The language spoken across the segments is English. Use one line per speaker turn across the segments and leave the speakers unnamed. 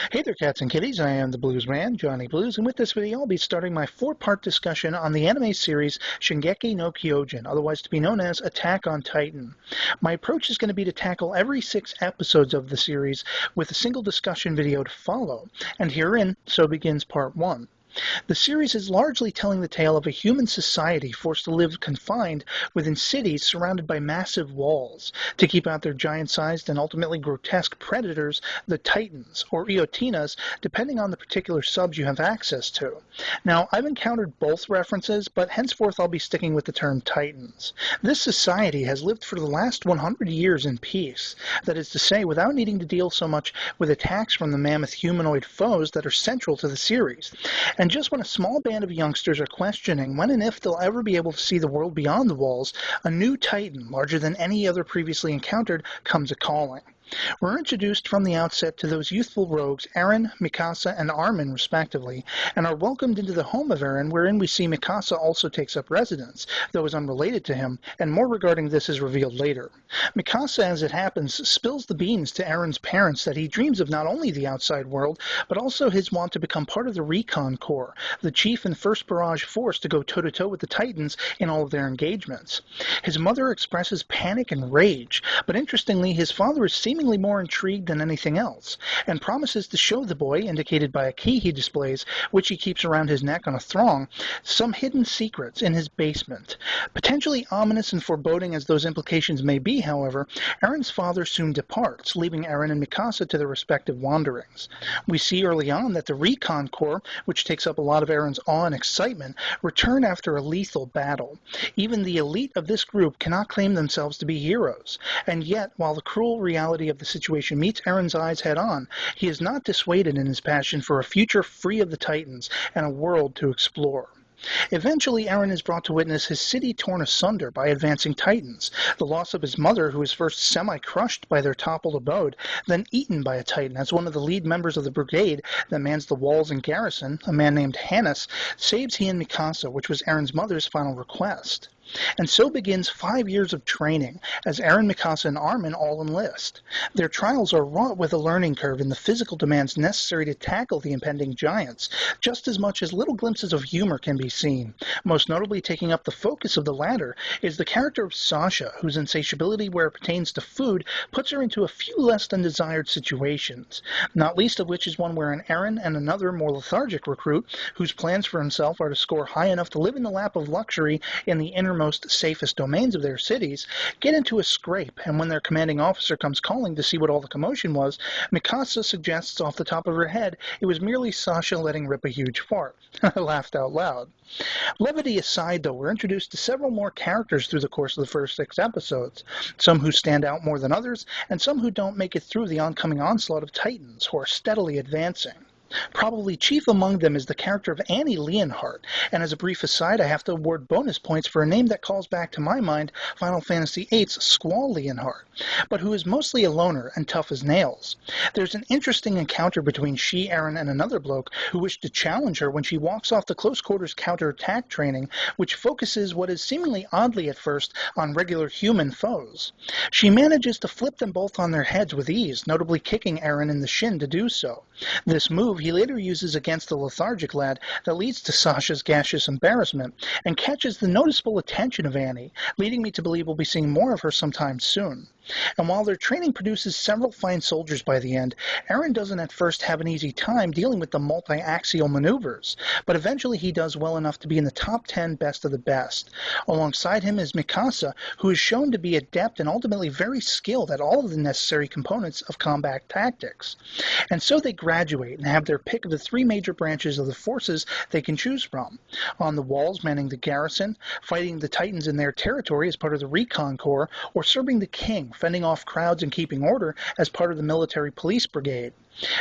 Hey there, cats and kitties. I am the Blues Man, Johnny Blues, and with this video, I'll be starting my four-part discussion on the anime series Shingeki no Kyojin, otherwise to be known as Attack on Titan. My approach is going to be to tackle every 6 episodes of the series with a single discussion video to follow, and herein, so begins Part 1. The series is largely telling the tale of a human society forced to live confined within cities surrounded by massive walls to keep out their giant-sized and ultimately grotesque predators, the Titans, or Eotinas, depending on the particular subs you have access to. Now, I've encountered both references, but henceforth I'll be sticking with the term Titans. This society has lived for the last 100 years in peace, that is to say, without needing to deal so much with attacks from the mammoth humanoid foes that are central to the series. And just when a small band of youngsters are questioning when and if they'll ever be able to see the world beyond the walls, a new Titan, larger than any other previously encountered, comes a-calling. We're introduced from the outset to those youthful rogues Eren, Mikasa, and Armin, respectively, and are welcomed into the home of Eren, wherein we see Mikasa also takes up residence, though is unrelated to him, and more regarding this is revealed later. Mikasa, as it happens, spills the beans to Eren's parents that he dreams of not only the outside world, but also his want to become part of the Recon Corps, the chief and first barrage force to go toe-to-toe with the Titans in all of their engagements. His mother expresses panic and rage, but interestingly, his father is seemingly more intrigued than anything else, and promises to show the boy, indicated by a key he displays, which he keeps around his neck on a thong, some hidden secrets in his basement. Potentially ominous and foreboding as those implications may be, however, Eren's father soon departs, leaving Eren and Mikasa to their respective wanderings. We see early on that the Recon Corps, which takes up a lot of Eren's awe and excitement, return after a lethal battle. Even the elite of this group cannot claim themselves to be heroes, and yet, while the cruel reality of the situation meets Eren's eyes head-on, he is not dissuaded in his passion for a future free of the Titans and a world to explore. Eventually, Eren is brought to witness his city torn asunder by advancing Titans, the loss of his mother, who is first semi-crushed by their toppled abode, then eaten by a Titan as one of the lead members of the brigade that mans the walls and garrison, a man named Hannes, saves he and Mikasa, which was Eren's mother's final request. And so begins 5 years of training, as Eren, Mikasa, and Armin all enlist. Their trials are wrought with a learning curve in the physical demands necessary to tackle the impending giants, just as much as little glimpses of humor can be seen. Most notably taking up the focus of the latter is the character of Sasha, whose insatiability where it pertains to food puts her into a few less than desired situations, not least of which is one wherein Eren and another more lethargic recruit, whose plans for himself are to score high enough to live in the lap of luxury in the innermost safest domains of their cities, get into a scrape, and when their commanding officer comes calling to see what all the commotion was, Mikasa suggests off the top of her head it was merely Sasha letting rip a huge fart. I laughed out loud. Levity aside, though, we're introduced to several more characters through the course of the first 6 episodes, some who stand out more than others, and some who don't make it through the oncoming onslaught of Titans, who are steadily advancing. Probably chief among them is the character of Annie Leonhardt, and as a brief aside, I have to award bonus points for a name that calls back to my mind Final Fantasy VIII's Squall Leonhardt, but who is mostly a loner and tough as nails. There's an interesting encounter between she, Eren, and another bloke who wished to challenge her when she walks off the close-quarters counterattack training, which focuses what is seemingly oddly at first on regular human foes. She manages to flip them both on their heads with ease, notably kicking Eren in the shin to do so. This move he later uses against the lethargic lad that leads to Sasha's gaseous embarrassment and catches the noticeable attention of Annie, leading me to believe we'll be seeing more of her sometime soon. And while their training produces several fine soldiers by the end, Eren doesn't at first have an easy time dealing with the multi-axial maneuvers, but eventually he does well enough to be in the top 10 best of the best. Alongside him is Mikasa, who is shown to be adept and ultimately very skilled at all of the necessary components of combat tactics. And so they graduate and have their pick of the 3 major branches of the forces they can choose from. On the walls, manning the garrison, fighting the Titans in their territory as part of the Recon Corps, or serving the king, fending off crowds and keeping order as part of the military police brigade.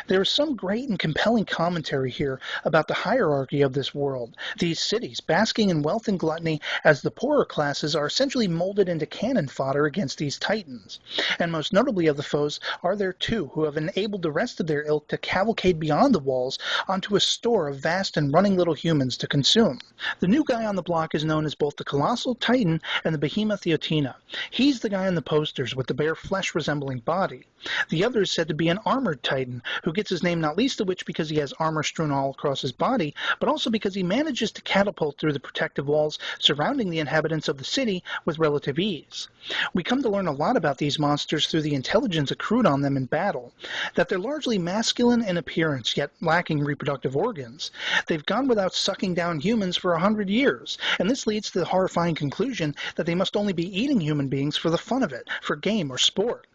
There is some great and compelling commentary here about the hierarchy of this world, these cities basking in wealth and gluttony as the poorer classes are essentially molded into cannon fodder against these titans. And most notably of the foes are there two who have enabled the rest of their ilk to cavalcade beyond the walls onto a store of vast and running little humans to consume. The new guy on the block is known as both the Colossal Titan and the Behemoth Eotina. He's the guy in the posters with the bare flesh-resembling body. The other is said to be an armored titan, who gets his name not least of which because he has armor strewn all across his body, but also because he manages to catapult through the protective walls surrounding the inhabitants of the city with relative ease. We come to learn a lot about these monsters through the intelligence accrued on them in battle, that they're largely masculine in appearance, yet lacking reproductive organs. They've gone without sucking down humans for 100 years, and this leads to the horrifying conclusion that they must only be eating human beings for the fun of it, for game or sport.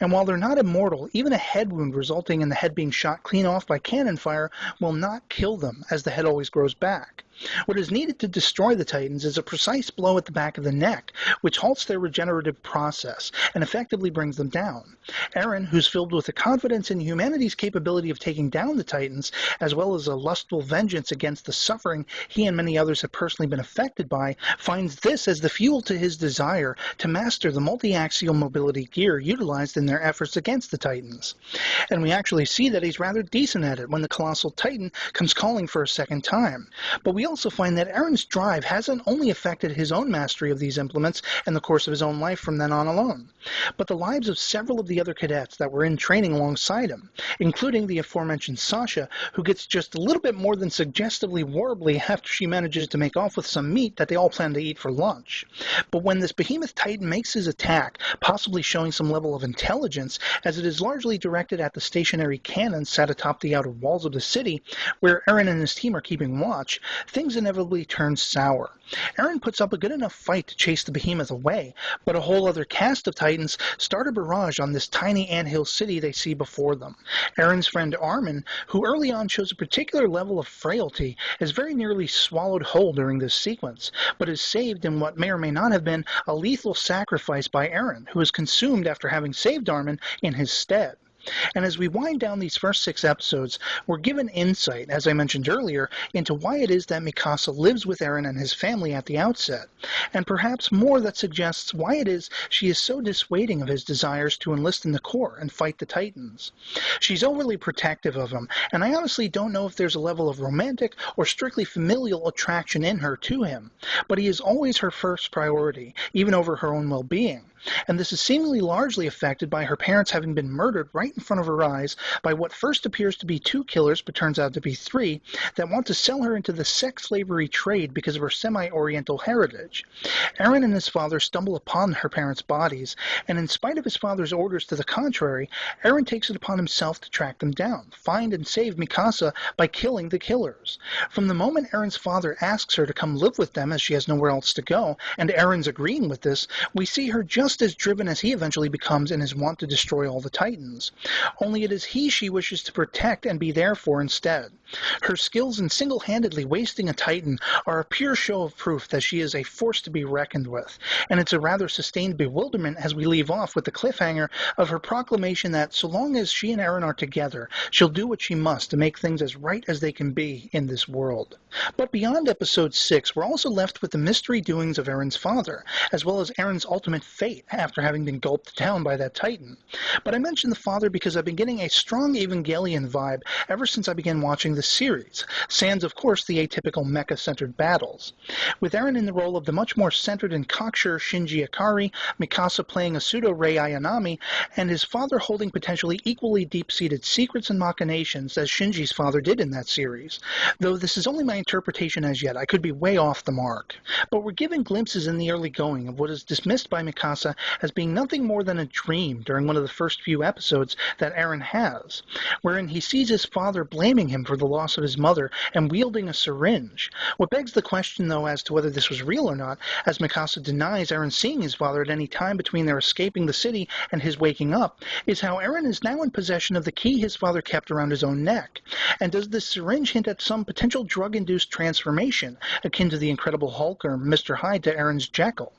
And while they're not immortal, even a head wound resulting in the head being shot clean off by cannon fire will not kill them, as the head always grows back. What is needed to destroy the Titans is a precise blow at the back of the neck, which halts their regenerative process and effectively brings them down. Eren, who's filled with a confidence in humanity's capability of taking down the Titans, as well as a lustful vengeance against the suffering he and many others have personally been affected by, finds this as the fuel to his desire to master the multi-axial mobility gear utilized in their efforts against the Titans. And we actually see that he's rather decent at it when the Colossal Titan comes calling for a second time. But we also find that Eren's drive hasn't only affected his own mastery of these implements and the course of his own life from then on alone, but the lives of several of the other cadets that were in training alongside him, including the aforementioned Sasha, who gets just a little bit more than suggestively warbly after she manages to make off with some meat that they all plan to eat for lunch. But when this behemoth Titan makes his attack, possibly showing some level of intelligence, as it is largely directed at the stationary cannons sat atop the outer walls of the city, where Eren and his team are keeping watch, things inevitably turn sour. Eren puts up a good enough fight to chase the behemoth away, but a whole other cast of Titans start a barrage on this tiny anthill city they see before them. Eren's friend Armin, who early on shows a particular level of frailty, is very nearly swallowed whole during this sequence, but is saved in what may or may not have been a lethal sacrifice by Eren, who is consumed after having saved Armin in his stead. And as we wind down these first 6 episodes, we're given insight, as I mentioned earlier, into why it is that Mikasa lives with Eren and his family at the outset, and perhaps more that suggests why it is she is so dissuading of his desires to enlist in the Corps and fight the Titans. She's overly protective of him, and I honestly don't know if there's a level of romantic or strictly familial attraction in her to him, but he is always her first priority, even over her own well-being. And this is seemingly largely affected by her parents having been murdered right in front of her eyes by what first appears to be 2 killers, but turns out to be 3, that want to sell her into the sex slavery trade because of her semi-oriental heritage. Eren and his father stumble upon her parents' bodies, and in spite of his father's orders to the contrary, Eren takes it upon himself to track them down, find and save Mikasa by killing the killers. From the moment Eren's father asks her to come live with them as she has nowhere else to go, and Eren's agreeing with this, we see her just as driven as he eventually becomes in his want to destroy all the Titans. Only it is he she wishes to protect and be there for instead. Her skills in single-handedly wasting a Titan are a pure show of proof that she is a force to be reckoned with, and it's a rather sustained bewilderment as we leave off with the cliffhanger of her proclamation that so long as she and Eren are together, she'll do what she must to make things as right as they can be in this world. But beyond episode 6, we're also left with the mystery doings of Eren's father, as well as Eren's ultimate fate after having been gulped down by that Titan. But I mention the father because I've been getting a strong Evangelion vibe ever since I began watching the series, sans of course the atypical mecha-centered battles. With Eren in the role of the much more centered and cocksure Shinji Ikari, Mikasa playing a pseudo-Rei Ayanami, and his father holding potentially equally deep-seated secrets and machinations as Shinji's father did in that series. Though this is only my interpretation as yet, I could be way off the mark. But we're given glimpses in the early going of what is dismissed by Mikasa as being nothing more than a dream during one of the first few episodes that Eren has, wherein he sees his father blaming him for the loss of his mother and wielding a syringe. What begs the question, though, as to whether this was real or not, as Mikasa denies Eren seeing his father at any time between their escaping the city and his waking up, is how Eren is now in possession of the key his father kept around his own neck. And does this syringe hint at some potential drug-induced transformation, akin to the Incredible Hulk or Mr. Hyde to Eren's Jekyll?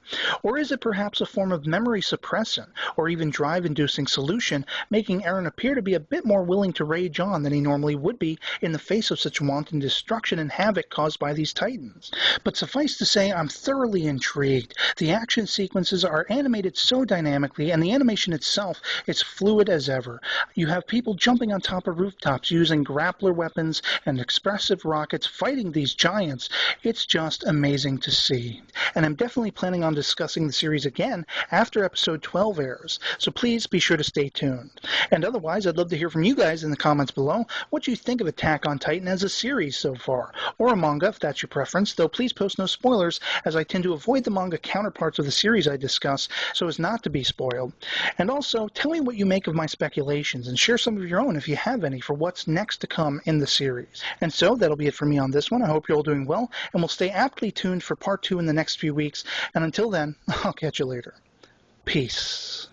Or is it perhaps a form of memory suppressant, or even drive-inducing solution, making Eren appear to be a bit more willing to rage on than he normally would be in the face of such wanton destruction and havoc caused by these Titans? But suffice to say, I'm thoroughly intrigued. The action sequences are animated so dynamically, and the animation itself is fluid as ever. You have people jumping on top of rooftops using grappler weapons and expressive rockets fighting these giants. It's just amazing to see. And I'm definitely planning on discussing the series again after episode 12 airs, so please be sure to stay tuned. And otherwise, I'd love to hear from you guys in the comments below what you think of Attack on Titan as a series so far, or a manga if that's your preference, though please post no spoilers as I tend to avoid the manga counterparts of the series I discuss so as not to be spoiled. And also, tell me what you make of my speculations and share some of your own if you have any for what's next to come in the series. And so, that'll be it for me on this one. I hope you're all doing well, and we'll stay aptly tuned for part 2 in the next few weeks. And until then, I'll catch you later. Peace.